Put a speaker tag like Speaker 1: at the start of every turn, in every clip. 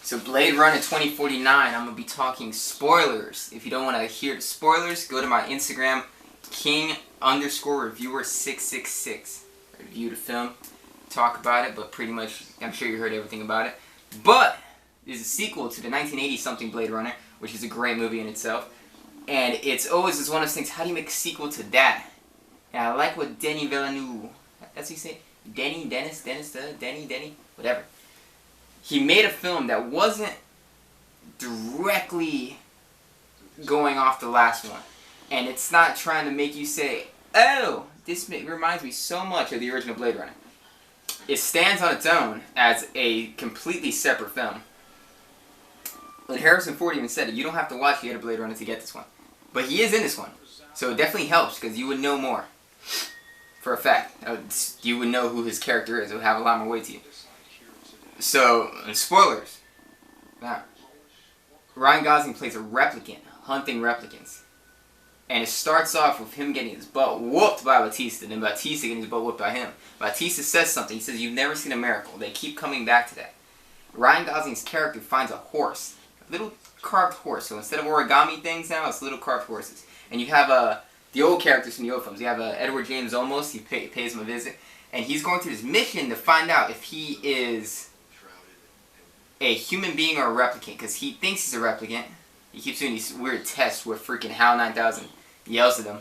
Speaker 1: So Blade Runner 2049, I'm going to be talking spoilers. If you don't want to hear the spoilers, go to my Instagram, king_reviewer666. Review the film, talk about it, but pretty much, I'm sure you heard everything about it. But, there's a sequel to the 1980-something Blade Runner, which is a great movie in itself. And it's always one of those things, how do you make a sequel to that? And I like what Denis Villeneuve, that's what you say? Denny, whatever. He made a film that wasn't directly going off the last one. And it's not trying to make you say, oh, this reminds me so much of the original Blade Runner. It stands on its own as a completely separate film. But Harrison Ford even said it, you don't have to watch the other Blade Runner to get this one. But he is in this one. So it definitely helps because you would know more. For a fact. You would know who his character is. It would have a lot more weight to you. So, spoilers. Now, Ryan Gosling plays a replicant, hunting replicants. And it starts off with him getting his butt whooped by Batista, then Batista getting his butt whooped by him. Batista says something. He says, you've never seen a miracle. They keep coming back to that. Ryan Gosling's character finds a horse. A little carved horse. So instead of origami things now, it's little carved horses. And you have the old characters from the old films. You have Edward James Olmos. He pays him a visit. And he's going through this mission to find out if he is a human being or a replicant, because he thinks he's a replicant. He keeps doing these weird tests where freaking HAL 9000 yells at him.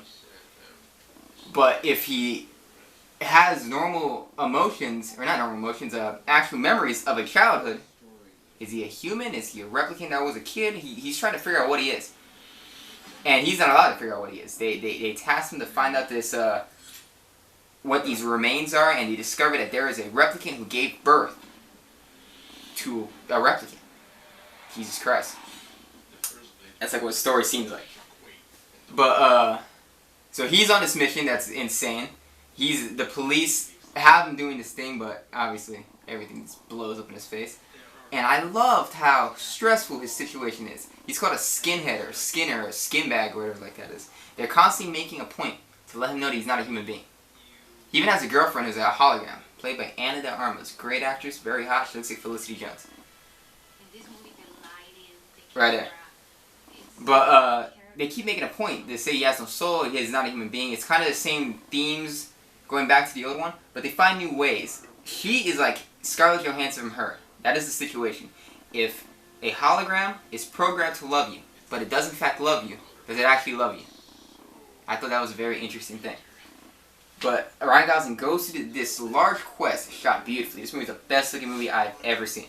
Speaker 1: But if he has normal emotions, or not normal emotions, actual memories of a childhood, is he a human? Is he a replicant that was a kid? He's trying to figure out what he is. And he's not allowed to figure out what he is. They tasked him to find out this, what these remains are, and they discover that there is a replicant who gave birth to a replicant. Jesus Christ. That's like what the story seems like. But, so he's on this mission that's insane. The police have him doing this thing, but obviously everything just blows up in his face. And I loved how stressful his situation is. He's called a skinhead or skinner or skinbag or whatever like that is. They're constantly making a point to let him know that he's not a human being. He even has a girlfriend who's a hologram, played by Ana de Armas. Great actress, very hot. She looks like Felicity Jones. Right there. But they keep making a point. They say he has no soul, he's not a human being. It's kind of the same themes going back to the old one, but they find new ways. She is like Scarlett Johansson from Her. That is the situation. If a hologram is programmed to love you, but it does in fact love you, does it actually love you? I thought that was a very interesting thing. But Ryan Gosling goes to this large quest, shot beautifully. This movie is the best looking movie I've ever seen.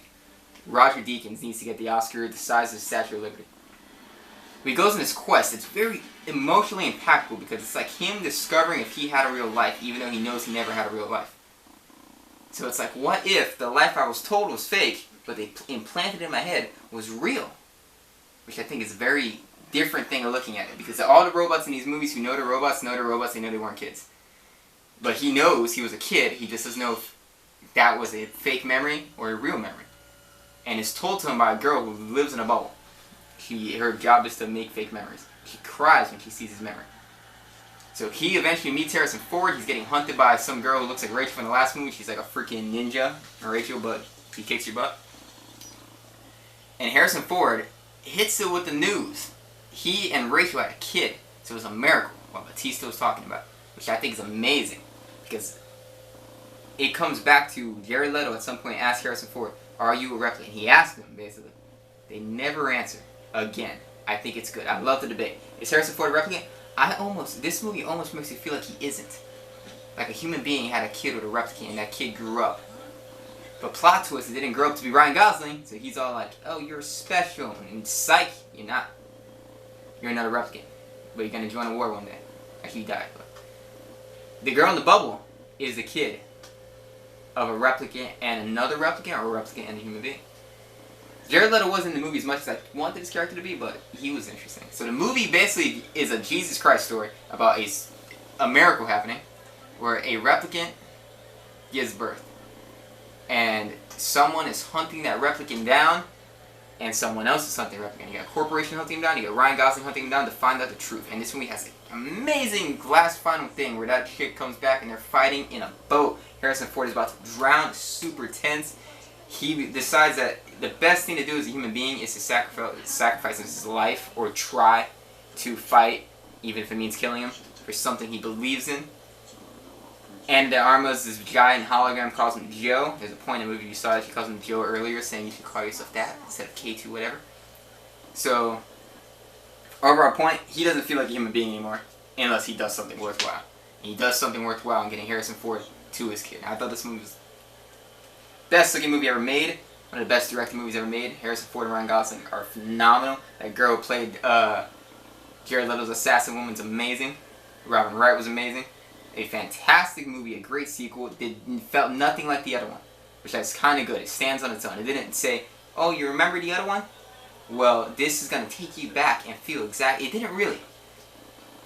Speaker 1: Roger Deakins needs to get the Oscar the size of the Statue of Liberty. But he goes on this quest. It's very emotionally impactful because it's like him discovering if he had a real life, even though he knows he never had a real life. So it's like, what if the life I was told was fake, but they implanted in my head was real? Which I think is a very different thing of looking at it. Because all the robots in these movies who know they're robots, they know they weren't kids. But he knows he was a kid, he just doesn't know if that was a fake memory or a real memory. And it's told to him by a girl who lives in a bubble. Her job is to make fake memories. She cries when she sees his memory. So he eventually meets Harrison Ford. He's getting hunted by some girl who looks like Rachel from the last movie. She's like a freaking ninja, or Rachel, but he kicks your butt. And Harrison Ford hits it with the news. He and Rachel had a kid. So it was a miracle, what Batista was talking about. Which I think is amazing. Because it comes back to Jared Leto at some point asked Harrison Ford, are you a replicant? He asked him, basically. They never answer. Again. I think it's good. I love the debate. Is Harrison Ford a replicant? This movie almost makes me feel like he isn't. Like a human being had a kid with a replicant and that kid grew up. But plot twist, it didn't grow up to be Ryan Gosling, so he's all like, oh, you're special. And psych, you're not. You're not a replicant. But you're going to join a war one day. Actually, you died. But the girl in the bubble is the kid of a replicant and another replicant, or a replicant and a human being. Jared Leto wasn't in the movie as much as I wanted his character to be, but he was interesting. So the movie basically is a Jesus Christ story about a miracle happening where a replicant gives birth. And someone is hunting that replicant down, and someone else is hunting the replicant. You got a corporation hunting him down, you got Ryan Gosling hunting him down to find out the truth. And this movie has an amazing last final thing where that chick comes back and they're fighting in a boat. Harrison Ford is about to drown, super tense. he decides that the best thing to do as a human being is to sacrifice his life or try to fight, even if it means killing him, for something he believes in. And Arma's this giant hologram calls him Joe. There's a point in the movie you saw that he calls him Joe earlier, saying you should call yourself that instead of K2 whatever. So, overall point, he doesn't feel like a human being anymore unless he does something worthwhile. And he does something worthwhile in getting Harrison Ford to his kid. I thought this movie was the best looking movie ever made. One of the best directed movies ever made. Harrison Ford and Ryan Gosling are phenomenal. That girl who played Jared Leto's assassin woman's amazing. Robin Wright was amazing. A fantastic movie, a great sequel. It felt nothing like the other one, which is kind of good. It stands on its own. It didn't say, oh, you remember the other one? Well, this is going to take you back and feel exactly. It didn't really.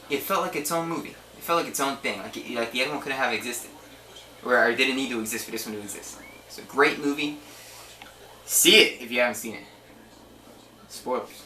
Speaker 1: It felt like its own movie. It felt like its own thing. Like the other one couldn't have existed. Or it didn't need to exist for this one to exist. It's a great movie. See it if you haven't seen it. Spoilers.